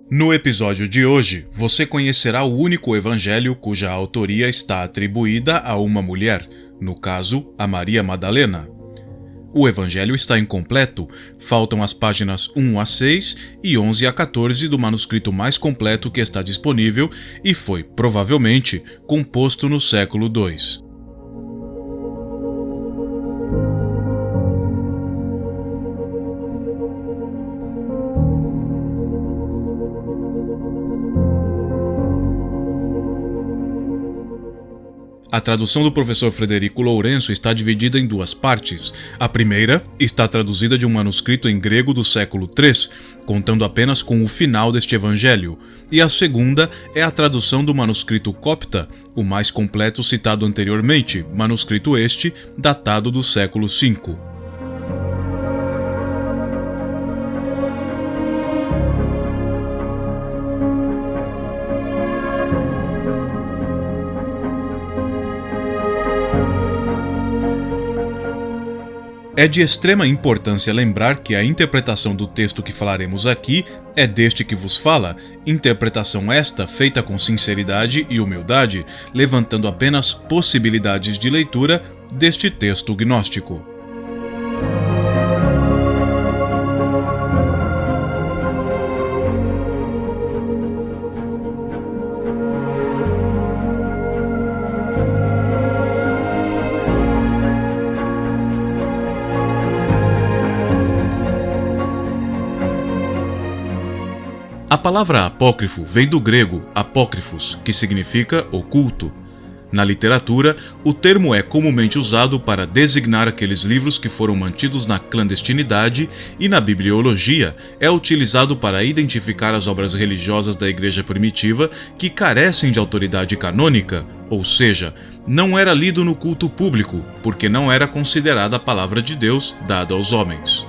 No episódio de hoje, você conhecerá o único evangelho cuja autoria está atribuída a uma mulher, no caso, a Maria Madalena. O evangelho está incompleto, faltam as páginas 1 a 6 e 11 a 14 do manuscrito mais completo que está disponível e foi, provavelmente, composto no século II. A tradução do professor Frederico Lourenço está dividida em duas partes. A primeira está traduzida de um manuscrito em grego do século III, contando apenas com o final deste evangelho, e a segunda é a tradução do manuscrito copta, o mais completo citado anteriormente, manuscrito este datado do século V. É de extrema importância lembrar que a interpretação do texto que falaremos aqui é deste que vos fala, interpretação esta feita com sinceridade e humildade, levantando apenas possibilidades de leitura deste texto gnóstico. A palavra apócrifo vem do grego apócrifos, que significa oculto. Na literatura, o termo é comumente usado para designar aqueles livros que foram mantidos na clandestinidade e na bibliologia é utilizado para identificar as obras religiosas da igreja primitiva que carecem de autoridade canônica, ou seja, não era lido no culto público, porque não era considerada a palavra de Deus dada aos homens.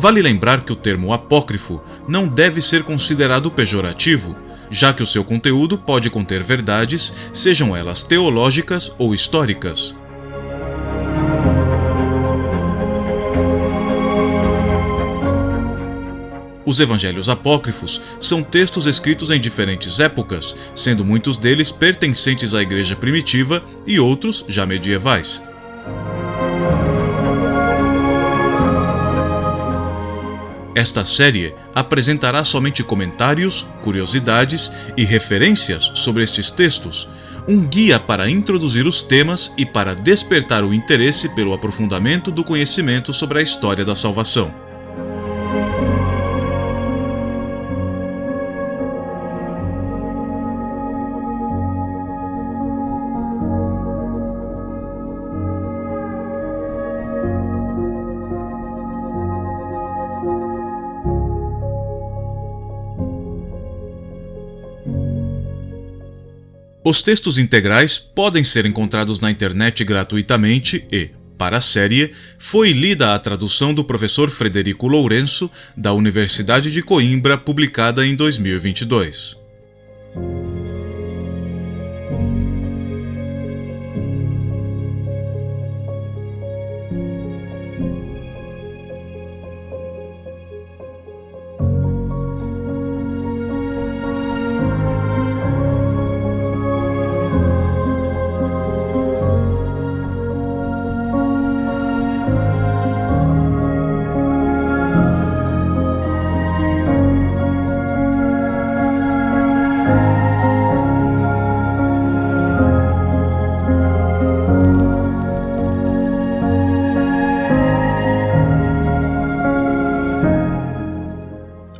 Vale lembrar que o termo apócrifo não deve ser considerado pejorativo, já que o seu conteúdo pode conter verdades, sejam elas teológicas ou históricas. Os evangelhos apócrifos são textos escritos em diferentes épocas, sendo muitos deles pertencentes à igreja primitiva e outros já medievais. Esta série apresentará somente comentários, curiosidades e referências sobre estes textos, um guia para introduzir os temas e para despertar o interesse pelo aprofundamento do conhecimento sobre a história da salvação. Os textos integrais podem ser encontrados na internet gratuitamente e, para a série, foi lida a tradução do professor Frederico Lourenço, da Universidade de Coimbra, publicada em 2022.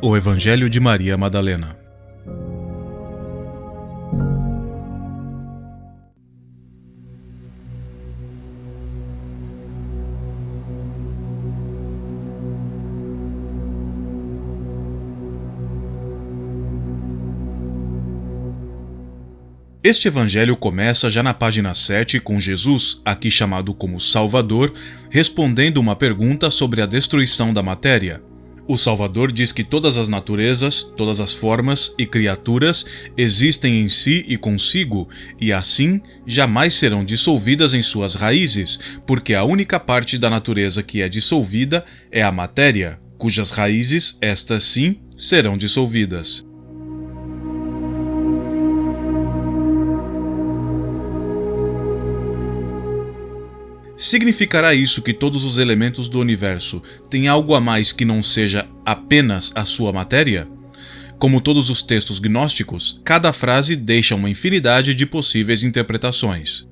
O Evangelho de Maria Madalena. Este evangelho começa já na página 7 com Jesus, aqui chamado como Salvador, respondendo uma pergunta sobre a destruição da matéria. O Salvador diz que todas as naturezas, todas as formas e criaturas existem em si e consigo, e assim jamais serão dissolvidas em suas raízes, porque a única parte da natureza que é dissolvida é a matéria, cujas raízes, estas sim, serão dissolvidas. Significará isso que todos os elementos do universo têm algo a mais que não seja apenas a sua matéria? Como todos os textos gnósticos, cada frase deixa uma infinidade de possíveis interpretações.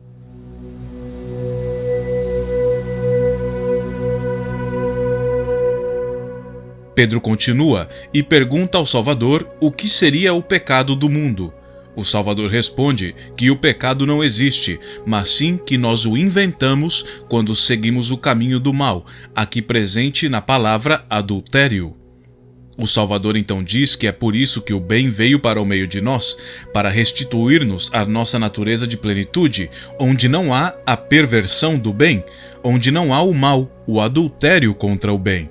Pedro continua e pergunta ao Salvador o que seria o pecado do mundo. O Salvador responde que o pecado não existe, mas sim que nós o inventamos quando seguimos o caminho do mal, aqui presente na palavra adultério. O Salvador então diz que é por isso que o bem veio para o meio de nós, para restituir-nos a nossa natureza de plenitude, onde não há a perversão do bem, onde não há o mal, o adultério contra o bem.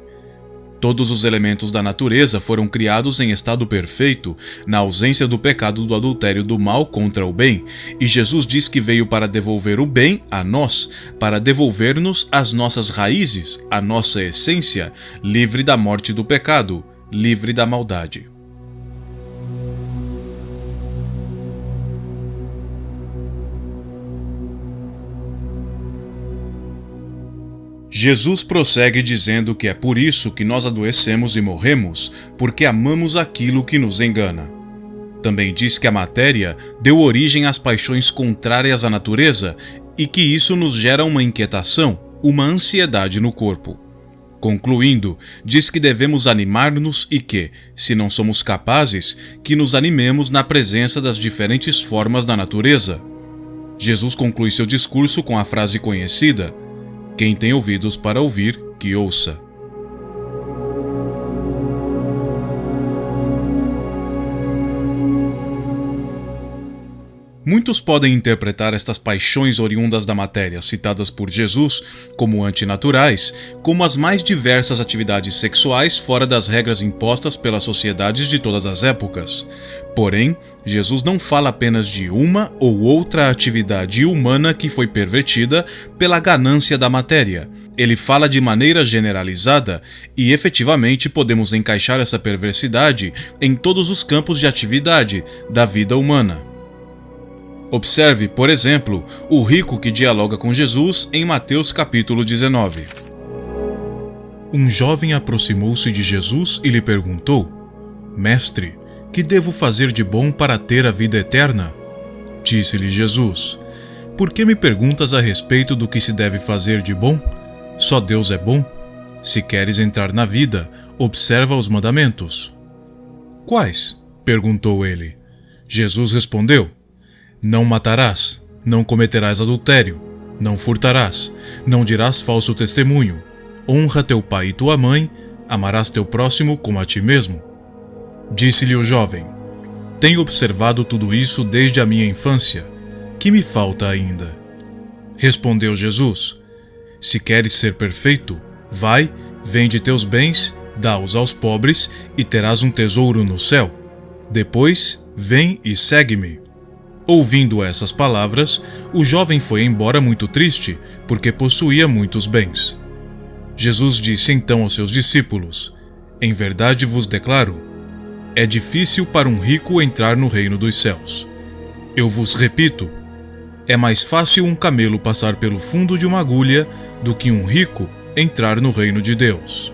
Todos os elementos da natureza foram criados em estado perfeito, na ausência do pecado do adultério do mal contra o bem, e Jesus diz que veio para devolver o bem a nós, para devolver-nos as nossas raízes, a nossa essência, livre da morte do pecado, livre da maldade. Jesus prossegue dizendo que é por isso que nós adoecemos e morremos, porque amamos aquilo que nos engana. Também diz que a matéria deu origem às paixões contrárias à natureza e que isso nos gera uma inquietação, uma ansiedade no corpo. Concluindo, diz que devemos animar-nos e que, se não somos capazes, que nos animemos na presença das diferentes formas da natureza. Jesus conclui seu discurso com a frase conhecida: "Quem tem ouvidos para ouvir, que ouça." Muitos podem interpretar estas paixões oriundas da matéria citadas por Jesus como antinaturais, como as mais diversas atividades sexuais fora das regras impostas pelas sociedades de todas as épocas. Porém, Jesus não fala apenas de uma ou outra atividade humana que foi pervertida pela ganância da matéria. Ele fala de maneira generalizada e efetivamente podemos encaixar essa perversidade em todos os campos de atividade da vida humana. Observe, por exemplo, o rico que dialoga com Jesus em Mateus capítulo 19. Um jovem aproximou-se de Jesus e lhe perguntou: "Mestre, que devo fazer de bom para ter a vida eterna?" Disse-lhe Jesus: "Por que me perguntas a respeito do que se deve fazer de bom? Só Deus é bom. Se queres entrar na vida, observa os mandamentos." "Quais?" perguntou ele. Jesus respondeu: "Não matarás, não cometerás adultério, não furtarás, não dirás falso testemunho, honra teu pai e tua mãe, amarás teu próximo como a ti mesmo." Disse-lhe o jovem: "Tenho observado tudo isso desde a minha infância. Que me falta ainda?" Respondeu Jesus: "Se queres ser perfeito, vai, vende teus bens, dá-os aos pobres e terás um tesouro no céu. Depois, vem e segue-me." Ouvindo essas palavras, o jovem foi embora muito triste, porque possuía muitos bens. Jesus disse então aos seus discípulos: "Em verdade vos declaro, é difícil para um rico entrar no reino dos céus. Eu vos repito, é mais fácil um camelo passar pelo fundo de uma agulha do que um rico entrar no reino de Deus."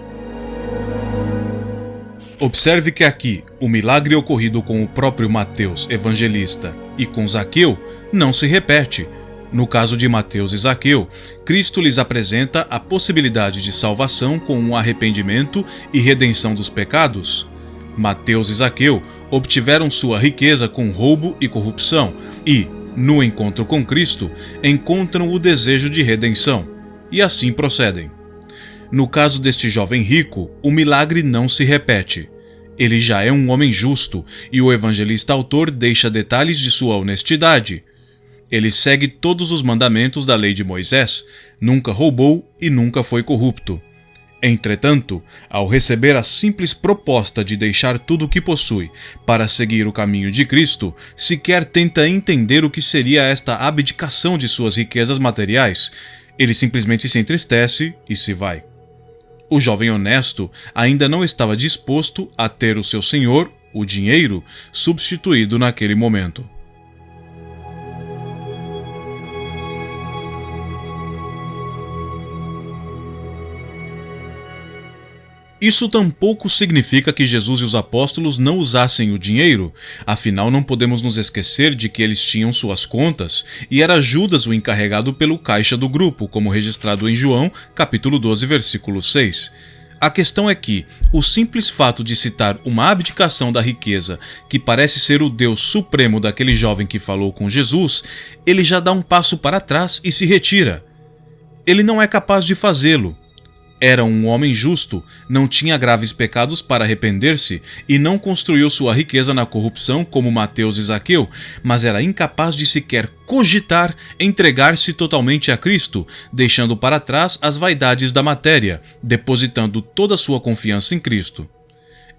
Observe que aqui, o milagre ocorrido com o próprio Mateus, evangelista, e com Zaqueu, não se repete. No caso de Mateus e Zaqueu, Cristo lhes apresenta a possibilidade de salvação com um arrependimento e redenção dos pecados. Mateus e Zaqueu obtiveram sua riqueza com roubo e corrupção e, no encontro com Cristo, encontram o desejo de redenção, e assim procedem. No caso deste jovem rico, o milagre não se repete. Ele já é um homem justo e o evangelista autor deixa detalhes de sua honestidade. Ele segue todos os mandamentos da lei de Moisés, nunca roubou e nunca foi corrupto. Entretanto, ao receber a simples proposta de deixar tudo o que possui para seguir o caminho de Cristo, sequer tenta entender o que seria esta abdicação de suas riquezas materiais. Ele simplesmente se entristece e se vai. O jovem honesto ainda não estava disposto a ter o seu senhor, o dinheiro, substituído naquele momento. Isso tampouco significa que Jesus e os apóstolos não usassem o dinheiro, afinal não podemos nos esquecer de que eles tinham suas contas e era Judas o encarregado pelo caixa do grupo, como registrado em João, capítulo 12, versículo 6. A questão é que o simples fato de citar uma abdicação da riqueza, que parece ser o Deus supremo daquele jovem que falou com Jesus, ele já dá um passo para trás e se retira. Ele não é capaz de fazê-lo. Era um homem justo, não tinha graves pecados para arrepender-se e não construiu sua riqueza na corrupção como Mateus e Zaqueu, mas era incapaz de sequer cogitar entregar-se totalmente a Cristo, deixando para trás as vaidades da matéria, depositando toda a sua confiança em Cristo.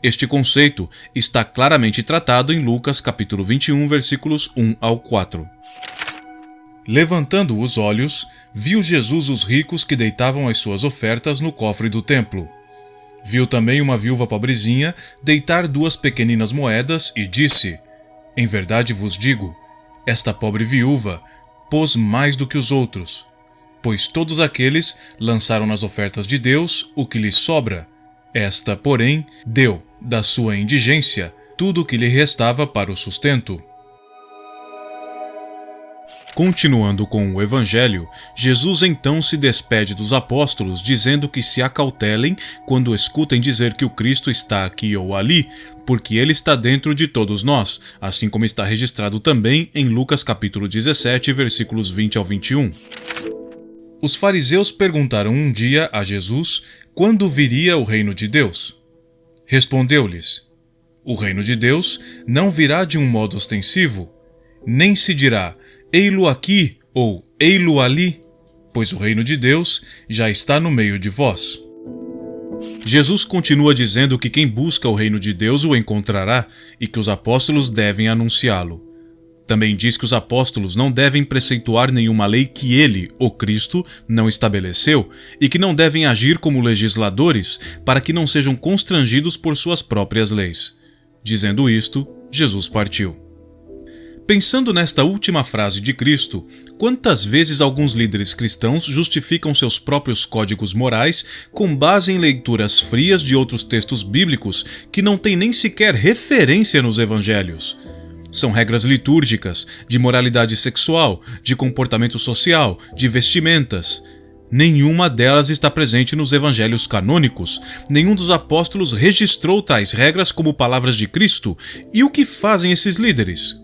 Este conceito está claramente tratado em Lucas capítulo 21, versículos 1 ao 4. Levantando os olhos, viu Jesus os ricos que deitavam as suas ofertas no cofre do templo. Viu também uma viúva pobrezinha deitar 2 pequeninas moedas e disse: Em verdade vos digo, esta pobre viúva pôs mais do que os outros, pois todos aqueles lançaram nas ofertas de Deus o que lhes sobra. Esta, porém, deu, da sua indigência, tudo o que lhe restava para o sustento. Continuando com o Evangelho, Jesus então se despede dos apóstolos dizendo que se acautelem quando escutem dizer que o Cristo está aqui ou ali, porque ele está dentro de todos nós, assim como está registrado também em Lucas capítulo 17, versículos 20 ao 21. Os fariseus perguntaram um dia a Jesus quando viria o reino de Deus. Respondeu-lhes: O reino de Deus não virá de um modo ostensivo, nem se dirá ei-lo aqui ou ei-lo ali, pois o reino de Deus já está no meio de vós. Jesus continua dizendo que quem busca o reino de Deus o encontrará e que os apóstolos devem anunciá-lo. Também diz que os apóstolos não devem preceituar nenhuma lei que ele, o Cristo, não estabeleceu e que não devem agir como legisladores para que não sejam constrangidos por suas próprias leis. Dizendo isto, Jesus partiu. Pensando nesta última frase de Cristo, quantas vezes alguns líderes cristãos justificam seus próprios códigos morais com base em leituras frias de outros textos bíblicos que não têm nem sequer referência nos evangelhos? São regras litúrgicas, de moralidade sexual, de comportamento social, de vestimentas. Nenhuma delas está presente nos evangelhos canônicos. Nenhum dos apóstolos registrou tais regras como palavras de Cristo. E o que fazem esses líderes?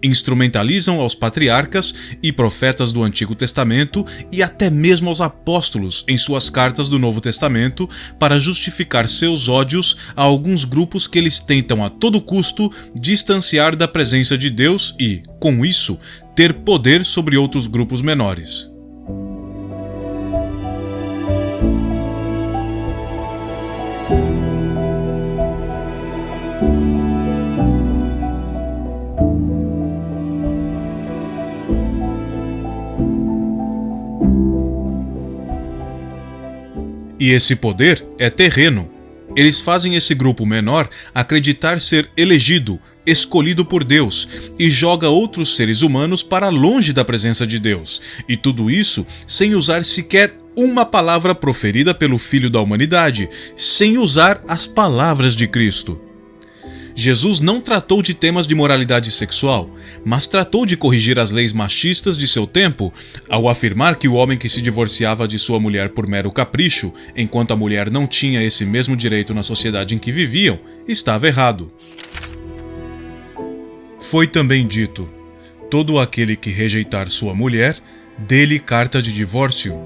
Instrumentalizam aos patriarcas e profetas do Antigo Testamento e até mesmo aos apóstolos em suas cartas do Novo Testamento para justificar seus ódios a alguns grupos que eles tentam a todo custo distanciar da presença de Deus e, com isso, ter poder sobre outros grupos menores. E esse poder é terreno. Eles fazem esse grupo menor acreditar ser elegido, escolhido por Deus, e joga outros seres humanos para longe da presença de Deus. E tudo isso sem usar sequer uma palavra proferida pelo Filho da humanidade, sem usar as palavras de Cristo. Jesus não tratou de temas de moralidade sexual, mas tratou de corrigir as leis machistas de seu tempo, ao afirmar que o homem que se divorciava de sua mulher por mero capricho, enquanto a mulher não tinha esse mesmo direito na sociedade em que viviam, estava errado. Foi também dito: todo aquele que rejeitar sua mulher, dê-lhe carta de divórcio.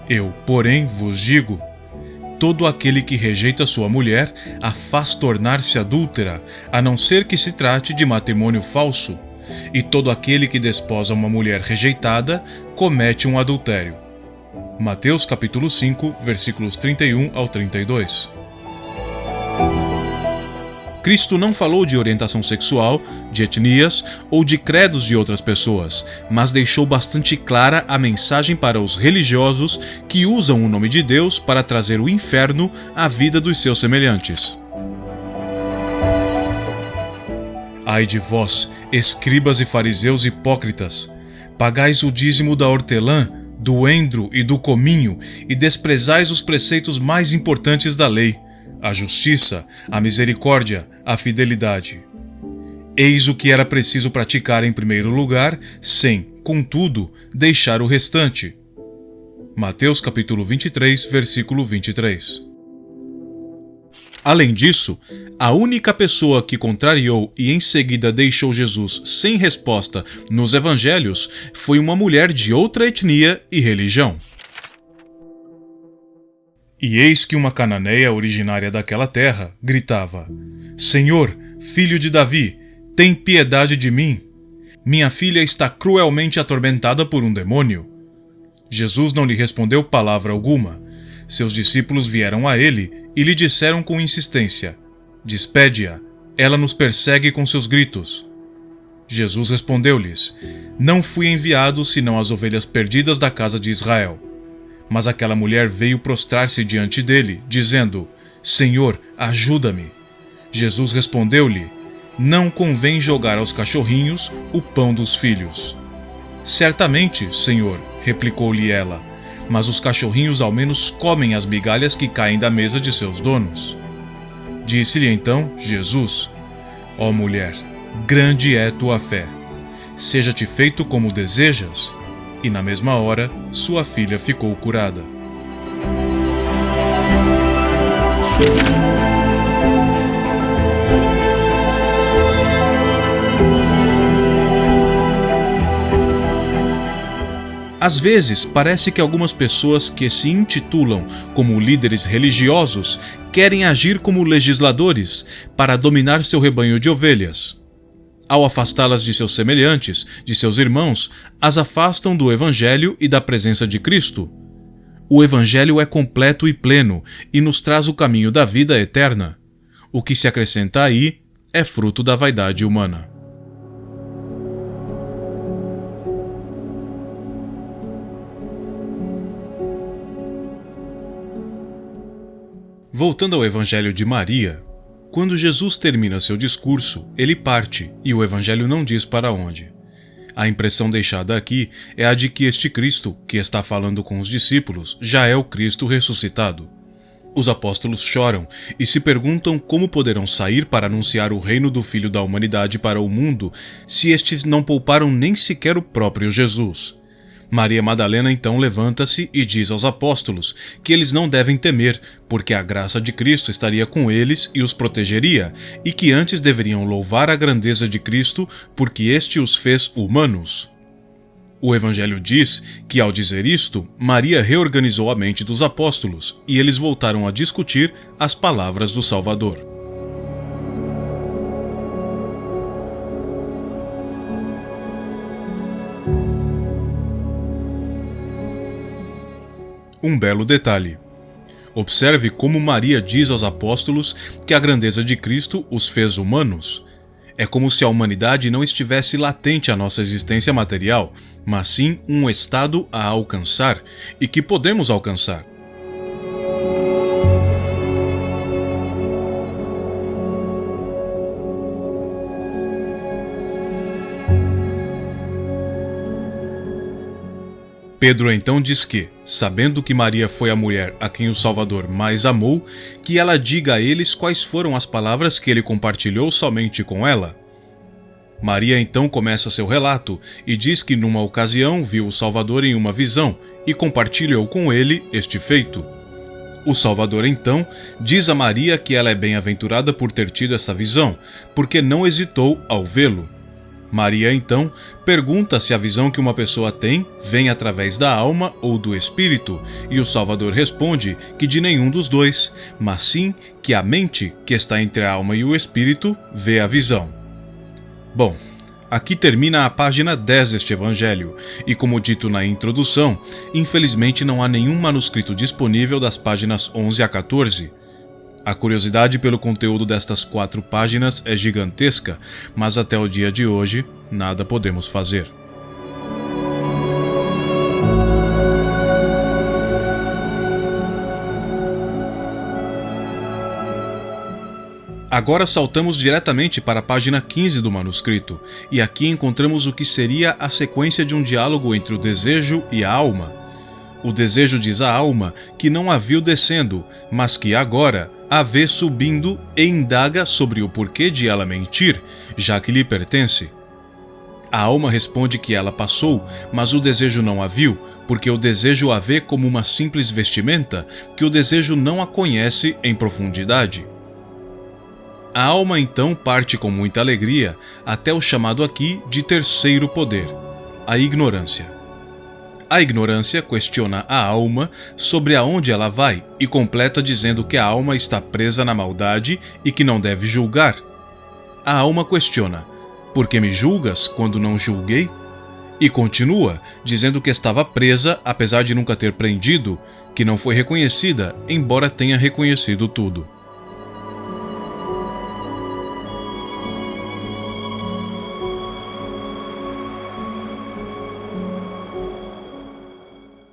Eu, porém, vos digo: todo aquele que rejeita sua mulher a faz tornar-se adúltera, a não ser que se trate de matrimônio falso. E todo aquele que desposa uma mulher rejeitada comete um adultério. Mateus capítulo 5, versículos 31 ao 32. Cristo não falou de orientação sexual, de etnias ou de credos de outras pessoas, mas deixou bastante clara a mensagem para os religiosos que usam o nome de Deus para trazer o inferno à vida dos seus semelhantes. Ai de vós, escribas e fariseus hipócritas! Pagais o dízimo da hortelã, do endro e do cominho, e desprezais os preceitos mais importantes da lei: a justiça, a misericórdia, a fidelidade. Eis o que era preciso praticar em primeiro lugar, sem, contudo, deixar o restante. Mateus capítulo 23, versículo 23. Além disso, a única pessoa que contrariou e em seguida deixou Jesus sem resposta nos evangelhos foi uma mulher de outra etnia e religião. E eis que uma cananeia originária daquela terra gritava: Senhor, filho de Davi, tem piedade de mim. Minha filha está cruelmente atormentada por um demônio. Jesus não lhe respondeu palavra alguma. Seus discípulos vieram a ele e lhe disseram com insistência: Despede-a, ela nos persegue com seus gritos. Jesus respondeu-lhes: Não fui enviado senão às ovelhas perdidas da casa de Israel. Mas aquela mulher veio prostrar-se diante dele, dizendo: Senhor, ajuda-me. Jesus respondeu-lhe: Não convém jogar aos cachorrinhos o pão dos filhos. Certamente, Senhor, replicou-lhe ela, mas os cachorrinhos ao menos comem as migalhas que caem da mesa de seus donos. Disse-lhe então Jesus: Ó mulher, grande é tua fé. Seja-te feito como desejas. E na mesma hora, sua filha ficou curada. Às vezes, parece que algumas pessoas que se intitulam como líderes religiosos querem agir como legisladores para dominar seu rebanho de ovelhas. Ao afastá-las de seus semelhantes, de seus irmãos, as afastam do Evangelho e da presença de Cristo. O Evangelho é completo e pleno e nos traz o caminho da vida eterna. O que se acrescenta aí é fruto da vaidade humana. Voltando ao Evangelho de Maria, quando Jesus termina seu discurso, ele parte e o Evangelho não diz para onde. A impressão deixada aqui é a de que este Cristo, que está falando com os discípulos, já é o Cristo ressuscitado. Os apóstolos choram e se perguntam como poderão sair para anunciar o reino do Filho da humanidade para o mundo se estes não pouparam nem sequer o próprio Jesus. Maria Madalena então levanta-se e diz aos apóstolos que eles não devem temer, porque a graça de Cristo estaria com eles e os protegeria, e que antes deveriam louvar a grandeza de Cristo, porque este os fez humanos. O Evangelho diz que, ao dizer isto, Maria reorganizou a mente dos apóstolos, e eles voltaram a discutir as palavras do Salvador. Um belo detalhe. Observe como Maria diz aos apóstolos que a grandeza de Cristo os fez humanos. É como se a humanidade não estivesse latente à nossa existência material, mas sim um estado a alcançar e que podemos alcançar. Pedro então diz que, sabendo que Maria foi a mulher a quem o Salvador mais amou, que ela diga a eles quais foram as palavras que ele compartilhou somente com ela. Maria então começa seu relato e diz que numa ocasião viu o Salvador em uma visão e compartilhou com ele este feito. O Salvador então diz a Maria que ela é bem-aventurada por ter tido essa visão, porque não hesitou ao vê-lo. Maria, então, pergunta se a visão que uma pessoa tem vem através da alma ou do espírito, e o Salvador responde que de nenhum dos dois, mas sim que a mente, que está entre a alma e o espírito, vê a visão. Bom, Aqui termina a página 10 deste evangelho, e como dito na introdução, infelizmente não há nenhum manuscrito disponível das páginas 11 a 14. A curiosidade pelo conteúdo destas 4 páginas é gigantesca, mas até o dia de hoje, nada podemos fazer. Agora saltamos diretamente para a página 15 do manuscrito, e aqui encontramos o que seria a sequência de um diálogo entre o desejo e a alma. O desejo diz à alma que não a viu descendo, mas que agora a vê subindo e indaga sobre o porquê de ela mentir, já que lhe pertence. A alma responde que ela passou, mas o desejo não a viu, porque o desejo a vê como uma simples vestimenta, que o desejo não a conhece em profundidade. A alma então parte com muita alegria até o chamado aqui de terceiro poder, a ignorância. A ignorância questiona a alma sobre aonde ela vai e completa dizendo que a alma está presa na maldade e que não deve julgar. A alma questiona: por que me julgas quando não julguei? E continua dizendo que estava presa apesar de nunca ter prendido, que não foi reconhecida, embora tenha reconhecido tudo.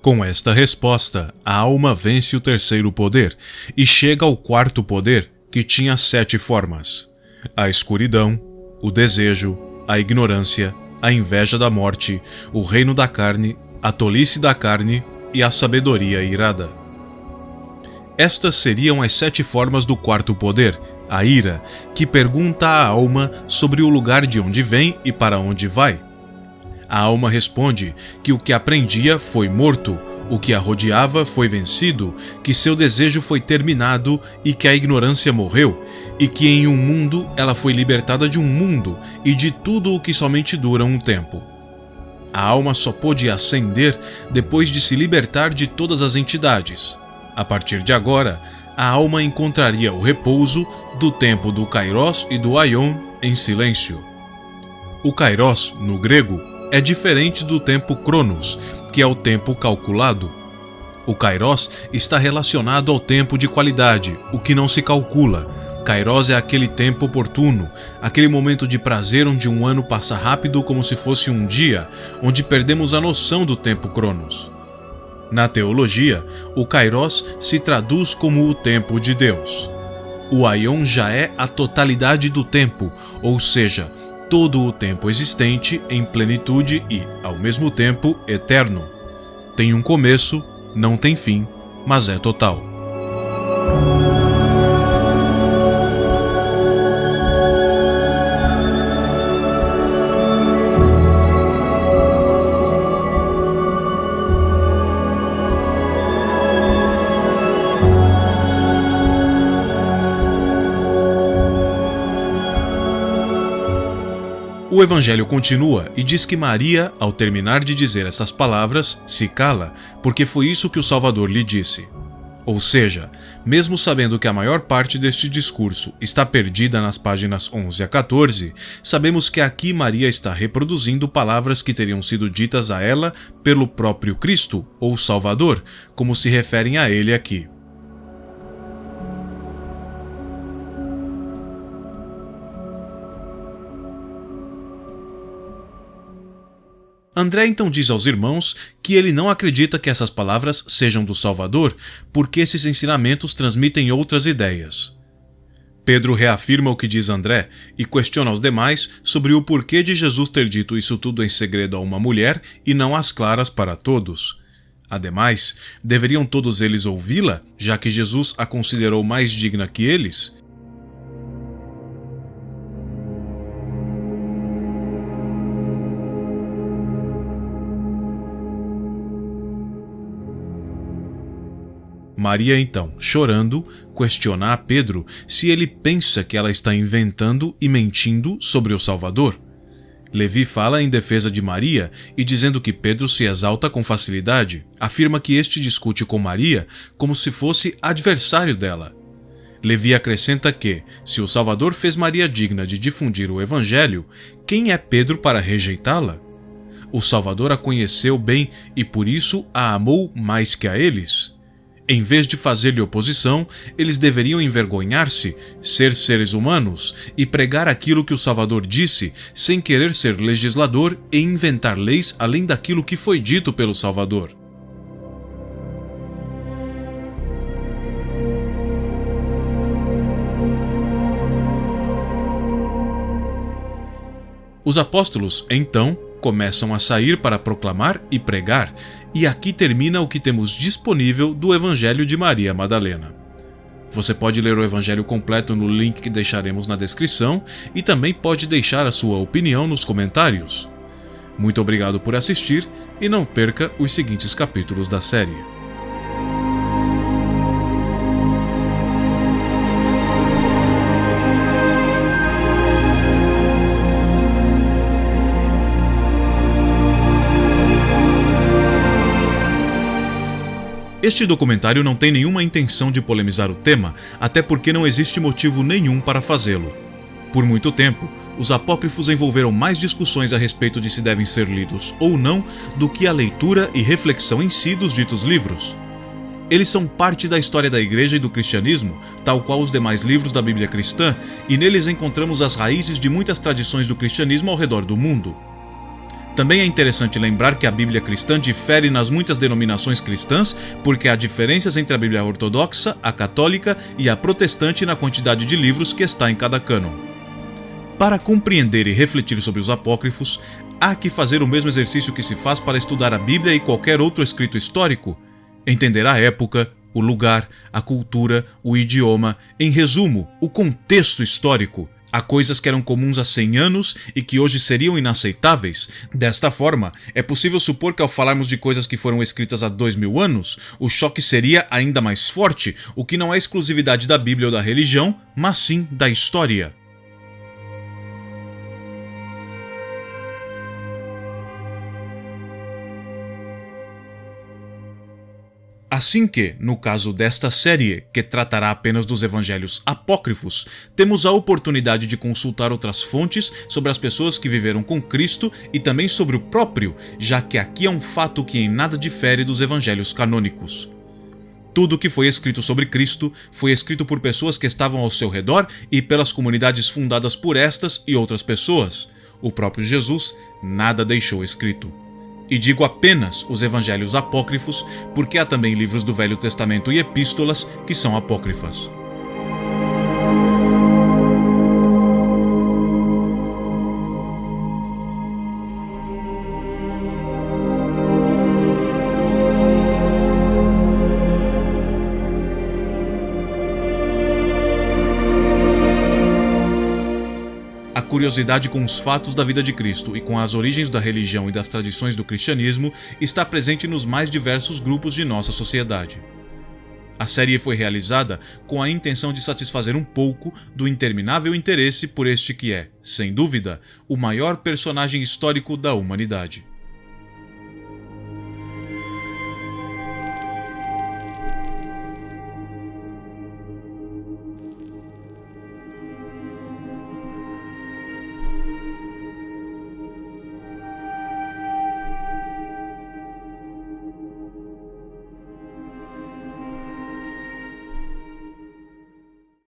Com esta resposta, a alma vence o terceiro poder e chega ao quarto poder, que tinha 7 formas: a escuridão, o desejo, a ignorância, a inveja da morte, o reino da carne, a tolice da carne e a sabedoria irada. Estas seriam as 7 formas do quarto poder, a ira, que pergunta à alma sobre o lugar de onde vem e para onde vai. A alma responde que o que aprendia foi morto, o que a rodeava foi vencido, que seu desejo foi terminado e que a ignorância morreu, e que em um mundo ela foi libertada de um mundo e de tudo o que somente dura um tempo. A alma só pôde ascender depois de se libertar de todas as entidades. A partir de agora, a alma encontraria o repouso do tempo do Kairos e do Aion em silêncio. O Kairos, no grego, é diferente do tempo Cronos, que é o tempo calculado. O Kairos está relacionado ao tempo de qualidade, o que não se calcula. Kairos é aquele tempo oportuno, aquele momento de prazer onde um ano passa rápido como se fosse um dia, onde perdemos a noção do tempo Cronos. Na teologia, o Kairos se traduz como o tempo de Deus. O Aion já é a totalidade do tempo, ou seja, todo o tempo existente em plenitude e, ao mesmo tempo, eterno. Tem um começo, não tem fim, mas é total. O evangelho continua e diz que Maria, ao terminar de dizer essas palavras, se cala, porque foi isso que o Salvador lhe disse. Ou seja, mesmo sabendo que a maior parte deste discurso está perdida nas páginas 11 a 14, sabemos que aqui Maria está reproduzindo palavras que teriam sido ditas a ela pelo próprio Cristo, ou Salvador, como se referem a ele aqui. André então diz aos irmãos que ele não acredita que essas palavras sejam do Salvador, porque esses ensinamentos transmitem outras ideias. Pedro reafirma o que diz André e questiona os demais sobre o porquê de Jesus ter dito isso tudo em segredo a uma mulher e não às claras para todos. Ademais, deveriam todos eles ouvi-la, já que Jesus a considerou mais digna que eles? Maria então, chorando, questiona a Pedro se ele pensa que ela está inventando e mentindo sobre o Salvador. Levi fala em defesa de Maria e, dizendo que Pedro se exalta com facilidade, afirma que este discute com Maria como se fosse adversário dela. Levi acrescenta que, se o Salvador fez Maria digna de difundir o Evangelho, quem é Pedro para rejeitá-la? O Salvador a conheceu bem e por isso a amou mais que a eles. Em vez de fazer-lhe oposição, eles deveriam envergonhar-se, ser seres humanos e pregar aquilo que o Salvador disse, sem querer ser legislador e inventar leis além daquilo que foi dito pelo Salvador. Os apóstolos, então, começam a sair para proclamar e pregar, e aqui termina o que temos disponível do Evangelho de Maria Madalena. Você pode ler o Evangelho completo no link que deixaremos na descrição e também pode deixar a sua opinião nos comentários. Muito obrigado por assistir e não perca os seguintes capítulos da série. Este documentário não tem nenhuma intenção de polemizar o tema, até porque não existe motivo nenhum para fazê-lo. Por muito tempo, os apócrifos envolveram mais discussões a respeito de se devem ser lidos ou não do que a leitura e reflexão em si dos ditos livros. Eles são parte da história da Igreja e do cristianismo, tal qual os demais livros da Bíblia cristã, e neles encontramos as raízes de muitas tradições do cristianismo ao redor do mundo. Também é interessante lembrar que a Bíblia cristã difere nas muitas denominações cristãs porque há diferenças entre a Bíblia ortodoxa, a católica e a protestante na quantidade de livros que está em cada cânon. Para compreender e refletir sobre os apócrifos, há que fazer o mesmo exercício que se faz para estudar a Bíblia e qualquer outro escrito histórico: entender a época, o lugar, a cultura, o idioma, em resumo, o contexto histórico. Há coisas que eram comuns há 100 anos e que hoje seriam inaceitáveis. Desta forma, é possível supor que ao falarmos de coisas que foram escritas há 2000 anos, o choque seria ainda mais forte, o que não é exclusividade da Bíblia ou da religião, mas sim da história. Assim que, no caso desta série, que tratará apenas dos evangelhos apócrifos, temos a oportunidade de consultar outras fontes sobre as pessoas que viveram com Cristo e também sobre o próprio, já que aqui é um fato que em nada difere dos evangelhos canônicos. Tudo o que foi escrito sobre Cristo foi escrito por pessoas que estavam ao seu redor e pelas comunidades fundadas por estas e outras pessoas. O próprio Jesus nada deixou escrito. E digo apenas os evangelhos apócrifos, porque há também livros do Velho Testamento e epístolas que são apócrifas. A curiosidade com os fatos da vida de Cristo e com as origens da religião e das tradições do cristianismo está presente nos mais diversos grupos de nossa sociedade. A série foi realizada com a intenção de satisfazer um pouco do interminável interesse por este que é, sem dúvida, o maior personagem histórico da humanidade.